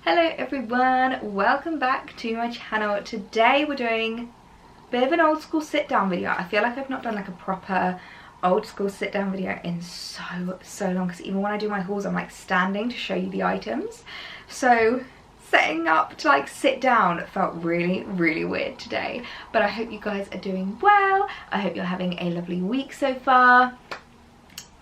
Hello everyone, welcome back to my channel. Today we're doing a bit of an old school sit down video. I feel like I've not done like a proper old school sit down video in so long, because even when I do my hauls I'm like standing to show you the items. So setting up to like sit down felt really weird today, but I hope you guys are doing well. I hope you're having a lovely week so far.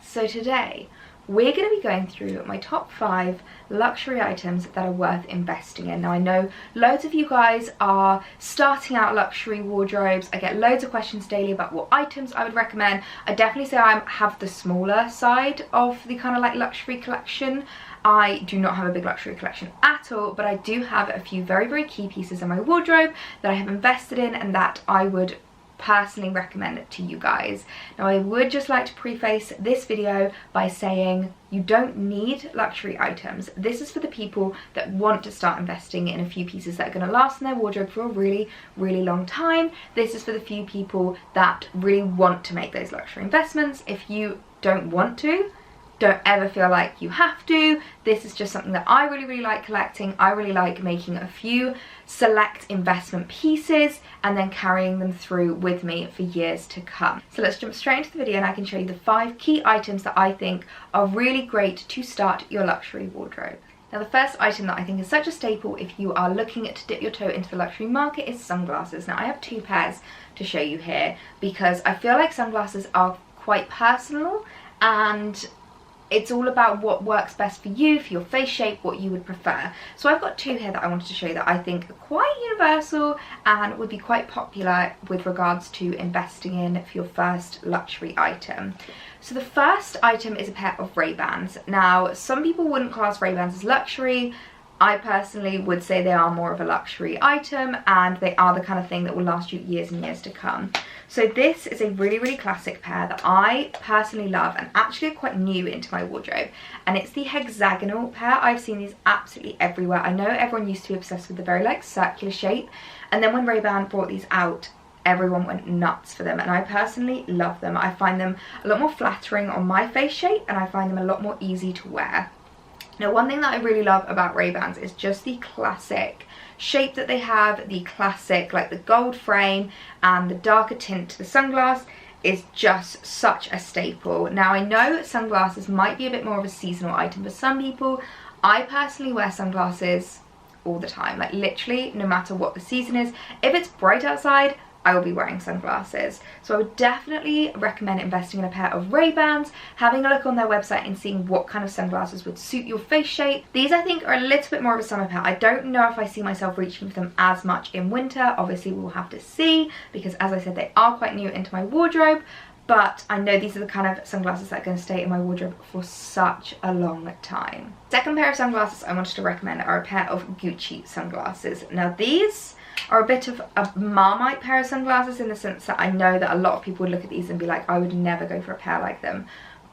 So today we're going to be going through my top 5 luxury items that are worth investing in. Now I know loads of you guys are starting out luxury wardrobes. I get loads of questions daily about what items I would recommend. I definitely say I have the smaller side of the kind of like luxury collection. I do not have a big luxury collection at all, but I do have a few very key pieces in my wardrobe that I have invested in and that I would personally recommend it to you guys. Now I would just like to preface this video by saying you don't need luxury items. This is for the people that want to start investing in a few pieces that are going to last in their wardrobe for a really long time. This is for the few people that really want to make those luxury investments. If you don't want to, don't ever feel like you have to. This is just something that I really like collecting. I really like making a few select investment pieces and then carrying them through with me for years to come. So let's jump straight into the video and I can show you the 5 key items that I think are really great to start your luxury wardrobe. Now the first item that I think is such a staple if you are looking to dip your toe into the luxury market is sunglasses. Now I have 2 pairs to show you here because I feel like sunglasses are quite personal and it's all about what works best for you, for your face shape, what you would prefer. So I've got 2 here that I wanted to show you that I think are quite universal and would be quite popular with regards to investing in for your first luxury item. So the first item is a pair of Ray-Bans. Now some people wouldn't class Ray-Bans as luxury. I personally would say they are more of a luxury item and they are the kind of thing that will last you years and years to come. So this is a really classic pair that I personally love and actually are quite new into my wardrobe, and it's the hexagonal pair. I've seen these absolutely everywhere. I know everyone used to be obsessed with the very like circular shape, and then when Ray-Ban brought these out everyone went nuts for them, and I personally love them. I find them a lot more flattering on my face shape and I find them a lot more easy to wear. Now one thing that I really love about Ray-Bans is just the classic shape that they have, the classic like the gold frame and the darker tint to the sunglass is just such a staple. Now I know sunglasses might be a bit more of a seasonal item for some people. I personally wear sunglasses all the time, like literally no matter what the season is. If it's bright outside, I will be wearing sunglasses. So I would definitely recommend investing in a pair of Ray-Bans, having a look on their website and seeing what kind of sunglasses would suit your face shape. These I think are a little bit more of a summer pair. I don't know if I see myself reaching for them as much in winter. Obviously we'll have to see, because as I said they are quite new into my wardrobe, but I know these are the kind of sunglasses that are going to stay in my wardrobe for such a long time. Second pair of sunglasses I wanted to recommend are a pair of Gucci sunglasses. Now these are a bit of a Marmite pair of sunglasses in the sense that I know that a lot of people would look at these and be like, I would never go for a pair like them.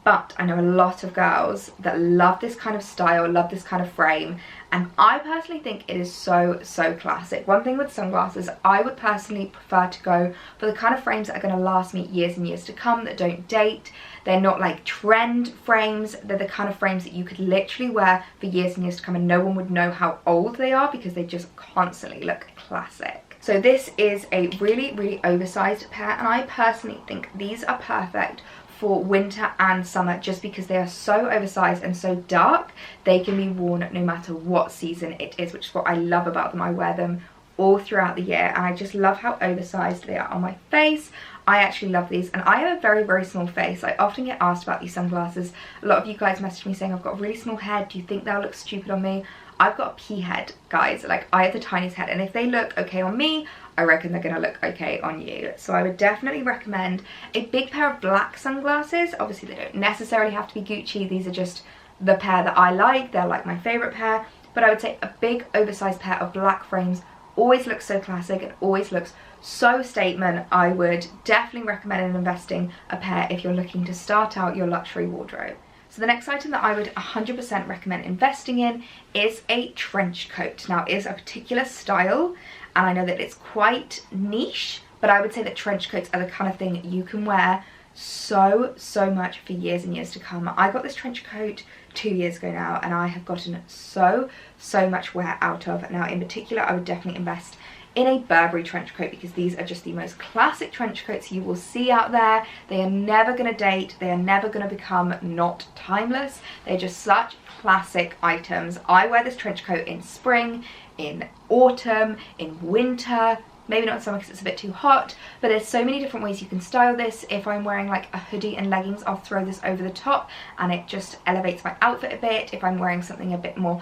But I know a lot of girls that love this kind of style, love this kind of frame, and I personally think it is so classic. One thing with sunglasses, I would personally prefer to go for the kind of frames that are going to last me years and years to come, that don't date. They're not like trend frames. They're the kind of frames that you could literally wear for years and years to come and no one would know how old they are because they just constantly look classic. So this is a really oversized pair, and I personally think these are perfect for winter and summer just because they are so oversized and so dark. They can be worn no matter what season it is, which is what I love about them. I wear them all throughout the year and I just love how oversized they are on my face. I actually love these, and I have a very small face. I often get asked about these sunglasses. A lot of you guys message me saying I've got a really small head, do you think they'll look stupid on me? I've got a pea head, guys. Like I have the tiniest head, and if they look okay on me, I reckon they're gonna look okay on you. So I would definitely recommend a big pair of black sunglasses. Obviously they don't necessarily have to be Gucci. These are just the pair that I like. They're like my favorite pair, but I would say a big oversized pair of black frames always looks so classic and always looks so statement. I would definitely recommend investing a pair if you're looking to start out your luxury wardrobe. So the next item that I would 100% recommend investing in is a trench coat. Now it is a particular style and I know that it's quite niche, but I would say that trench coats are the kind of thing you can wear so much for years and years to come. I got this trench coat 2 years ago now, and I have gotten so much wear out of. Now in particular, I would definitely invest in a Burberry trench coat, because these are just the most classic trench coats you will see out there. They are never going to date, they are never going to become not timeless. They're just such classic items. I wear this trench coat in spring, in autumn, in winter, maybe not in summer because it's a bit too hot, but there's so many different ways you can style this. If I'm wearing like a hoodie and leggings, I'll throw this over the top and it just elevates my outfit a bit. If I'm wearing something a bit more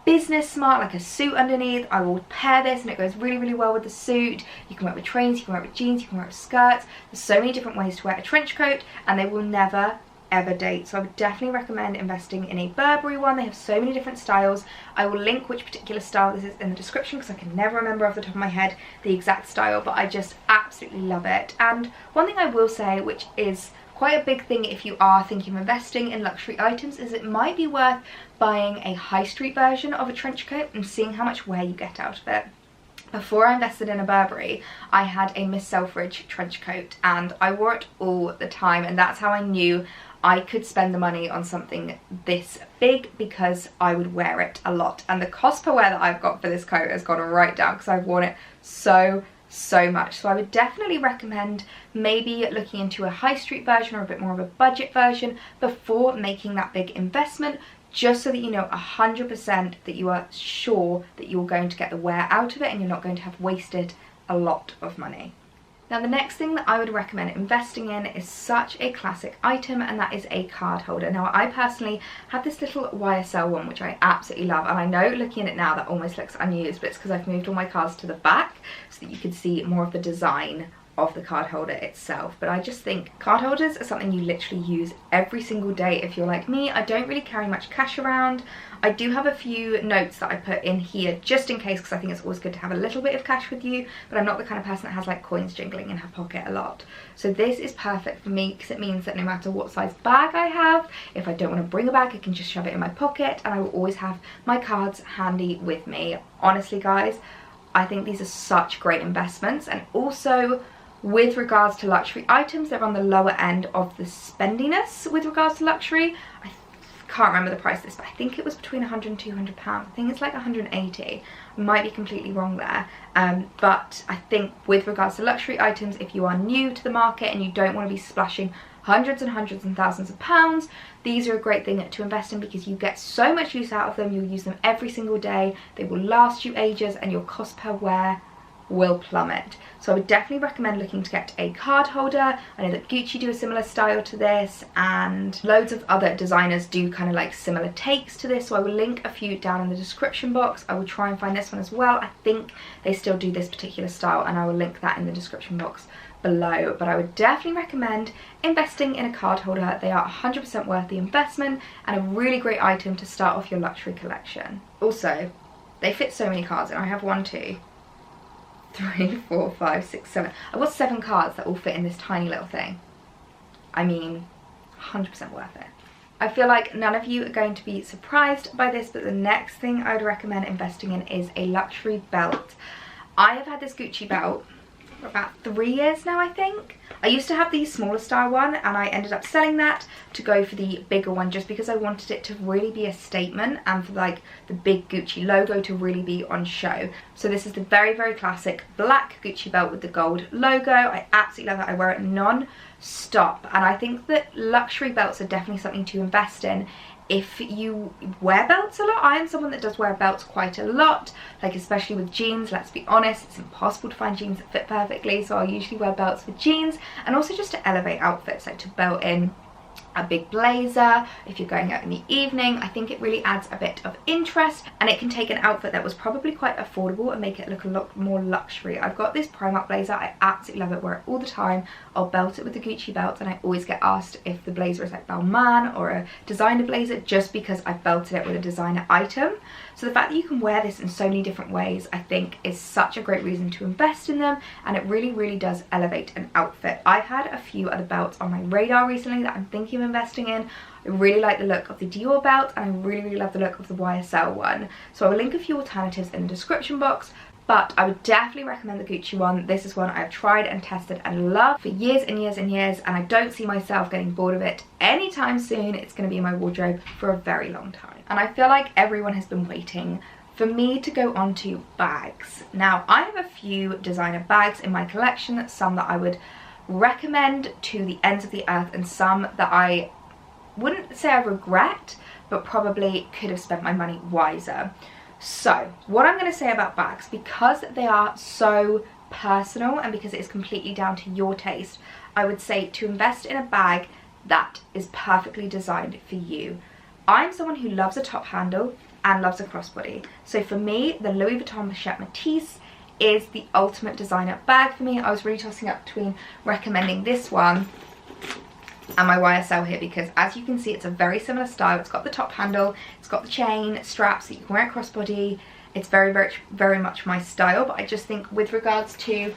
business smart, like a suit underneath, I will pair this and it goes really well with the suit. You can wear it with trains, you can wear it with jeans, you can wear it with skirts. There's so many different ways to wear a trench coat, and they will never ever date. So I would definitely recommend investing in a Burberry one. They have so many different styles. I will link which particular style this is in the description, because I can never remember off the top of my head the exact style, but I just absolutely love it. And one thing I will say, which is quite a big thing if you are thinking of investing in luxury items, is it might be worth buying a high street version of a trench coat and seeing how much wear you get out of it. Before I invested in a Burberry, I had a Miss Selfridge trench coat and I wore it all the time, and that's how I knew I could spend the money on something this big, because I would wear it a lot. And the cost per wear that I've got for this coat has gone right down because I've worn it so much. So I would definitely recommend maybe looking into a high street version or a bit more of a budget version before making that big investment, just so that you know 100% that you are sure that you're going to get the wear out of it and you're not going to have wasted a lot of money. Now the next thing that I would recommend investing in is such a classic item, and that is a card holder. Now I personally have this little YSL one which I absolutely love, and I know looking at it now that almost looks unused, but it's because I've moved all my cards to the back so that you can see more of the design of the card holder itself. But I just think card holders are something you literally use every single day. If you're like me, I don't really carry much cash around. I do have a few notes that I put in here just in case, because I think it's always good to have a little bit of cash with you, but I'm not the kind of person that has like coins jingling in her pocket a lot. So this is perfect for me because it means that no matter what size bag I have, if I don't want to bring a bag, I can just shove it in my pocket and I will always have my cards handy with me. Honestly guys, I think these are such great investments, and also with regards to luxury items, they're on the lower end of the spendiness with regards to luxury. I can't remember the price of this, but I think it was between 100 and 200 pounds. I think it's like 180. I might be completely wrong there. But I think with regards to luxury items, if you are new to the market and you don't want to be splashing hundreds and thousands of pounds, these are a great thing to invest in because you get so much use out of them. You'll use them every single day. They will last you ages and your cost per wear will plummet. So I would definitely recommend looking to get a card holder. I know that Gucci do a similar style to this, and loads of other designers do kind of like similar takes to this, so I will link a few down in the description box. I will try and find this one as well. I think they still do this particular style and I will link that in the description box below. But I would definitely recommend investing in a card holder. They are 100% worth the investment and a really great item to start off your luxury collection. Also, they fit so many cards, and I have 1, 2, 3, 4, 5, 6, 7. I've got 7 cards that all fit in this tiny little thing. I mean, 100% worth it. I feel like none of you are going to be surprised by this, but the next thing I would recommend investing in is a luxury belt. I have had this Gucci belt for about 3 years now, I think. I used to have the smaller style one and I ended up selling that to go for the bigger one, just because I wanted it to really be a statement and for like the big Gucci logo to really be on show. So this is the very classic black Gucci belt with the gold logo. I absolutely love it. I wear it non-stop, and I think that luxury belts are definitely something to invest in if you wear belts a lot. I am someone that does wear belts quite a lot, like especially with jeans. Let's be honest, it's impossible to find jeans that fit perfectly, so I'll usually wear belts with jeans, and also just to elevate outfits, like to belt in a big blazer if you're going out in the evening. I think it really adds a bit of interest, and it can take an outfit that was probably quite affordable and make it look a lot more luxury. I've got this Primark blazer. I absolutely love it. Wear it all the time. I'll belt it with the Gucci belt, and I always get asked if the blazer is like Balmain or a designer blazer, just because I've belted it with a designer item. So the fact that you can wear this in so many different ways, I think is such a great reason to invest in them, and it really does elevate an outfit. I've had a few other belts on my radar recently that I'm thinking of investing in. I really like the look of the Dior belt, and I really love the look of the YSL one. So I will link a few alternatives in the description box. but I would definitely recommend the Gucci one. This is one I've tried and tested and loved for years and years and years, and I don't see myself getting bored of it anytime soon. It's going to be in my wardrobe for a very long time. And I feel like everyone has been waiting for me to go on to bags. Now, I have a few designer bags in my collection, some that I would recommend to the ends of the earth and some that I wouldn't say I regret, but probably could have spent my money wiser. So what I'm going to say about bags, because they are so personal and because it is completely down to your taste, I would say to invest in a bag that is perfectly designed for you. I'm someone who loves a top handle and loves a crossbody. So for me, the Louis Vuitton Pochette Métis is the ultimate designer bag for me. I was really tossing up between recommending this one and my YSL here, because as you can see, it's a very similar style. It's got the top handle, it's got the chain straps that you can wear a crossbody. It's very much my style, but I just think with regards to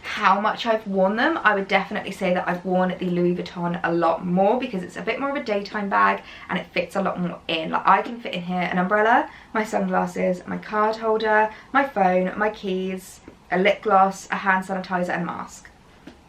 how much I've worn them, I would definitely say that I've worn the Louis Vuitton a lot more, because it's a bit more of a daytime bag and it fits a lot more in. Like, I can fit in here an umbrella, my sunglasses, my card holder, my phone, my keys, a lip gloss, a hand sanitizer and a mask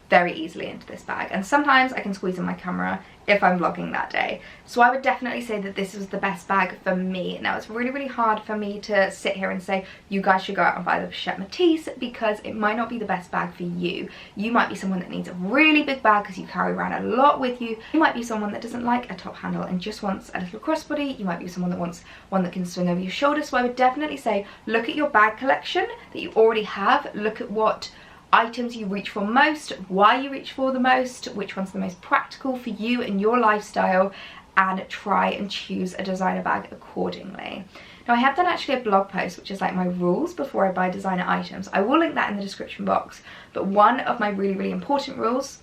very easily into this bag. And sometimes I can squeeze in my camera if I'm vlogging that day. So I would definitely say that this was the best bag for me. Now, it's really hard for me to sit here and say you guys should go out and buy the Pochette Métis, because it might not be the best bag for you. You might be someone that needs a really big bag because you carry around a lot with you. You might be someone that doesn't like a top handle and just wants a little crossbody. You might be someone that wants one that can swing over your shoulder. So I would definitely say look at your bag collection that you already have. Look at what items you reach for most, why you reach for the most, which one's the most practical for you and your lifestyle, and try and choose a designer bag accordingly. Now, I have done actually a blog post which is like my rules before I buy designer items. I will link that in the description box, but one of my really important rules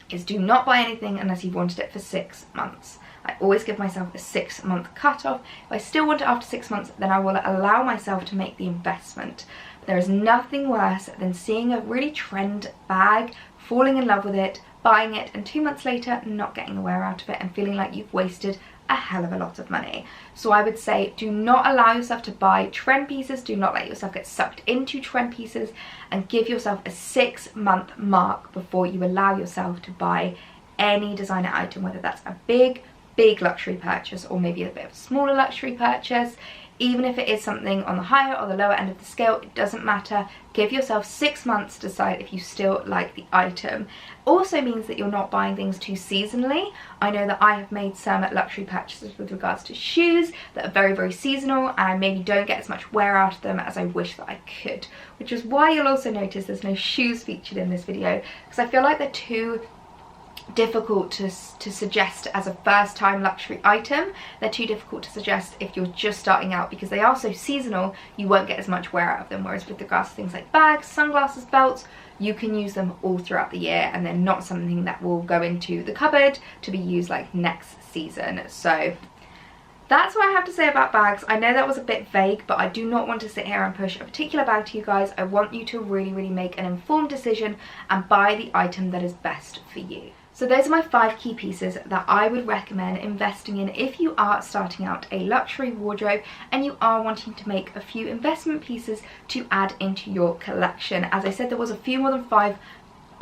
is do not buy anything unless you've wanted it for 6 months. I always give myself a 6-month cutoff. If I still want it after 6 months, then I will allow myself to make the investment. There is nothing worse than seeing a really trend bag, falling in love with it, buying it, and 2 months later not getting the wear out of it and feeling like you've wasted a hell of a lot of money. So I would say do not allow yourself to buy trend pieces, do not let yourself get sucked into trend pieces, and give yourself a 6-month mark before you allow yourself to buy any designer item, whether that's a big luxury purchase or maybe a bit of a smaller luxury purchase. Even if it is something on the higher or the lower end of the scale, it doesn't matter. Give yourself 6 months to decide if you still like the item. Also means that you're not buying things too seasonally. I know that I have made some luxury purchases with regards to shoes that are very seasonal, and I maybe don't get as much wear out of them as I wish that I could, which is why you'll also notice there's no shoes featured in this video, because I feel like they're too difficult to suggest as a first time luxury item. They're too difficult to suggest if you're just starting out, because they are so seasonal you won't get as much wear out of them, whereas with regards to things like bags, sunglasses, belts, you can use them all throughout the year and they're not something that will go into the cupboard to be used like next season. So that's what I have to say about bags. I know that was a bit vague, but I do not want to sit here and push a particular bag to you guys. I want you to really make an informed decision and buy the item that is best for you. So those are my 5 key pieces that I would recommend investing in if you are starting out a luxury wardrobe and you are wanting to make a few investment pieces to add into your collection. As I said, there was a few more than 5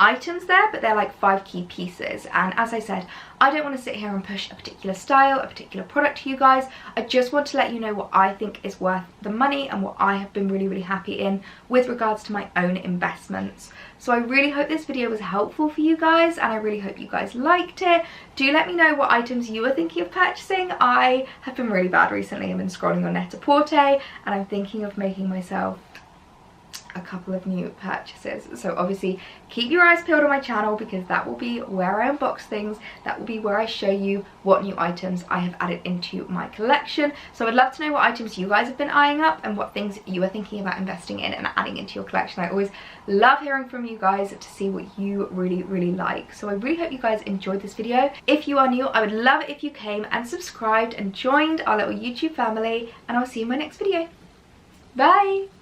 items there, but they're like 5 key pieces, and as I said, I don't want to sit here and push a particular style, a particular product to you guys. I just want to let you know what I think is worth the money and what I have been really happy in with regards to my own investments. So I really hope this video was helpful for you guys, and I really hope you guys liked it. Do let me know what items you are thinking of purchasing. I have been really bad recently. I've been scrolling on Net-a-Porter and I'm thinking of making myself a couple of new purchases. So obviously keep your eyes peeled on my channel, because that will be where I unbox things. That will be where I show you what new items I have added into my collection. So I'd love to know what items you guys have been eyeing up and what things you are thinking about investing in and adding into your collection. I always love hearing from you guys to see what you really like. So I really hope you guys enjoyed this video. If you are new, I would love it if you came and subscribed and joined our little YouTube family, and I'll see you in my next video. Bye!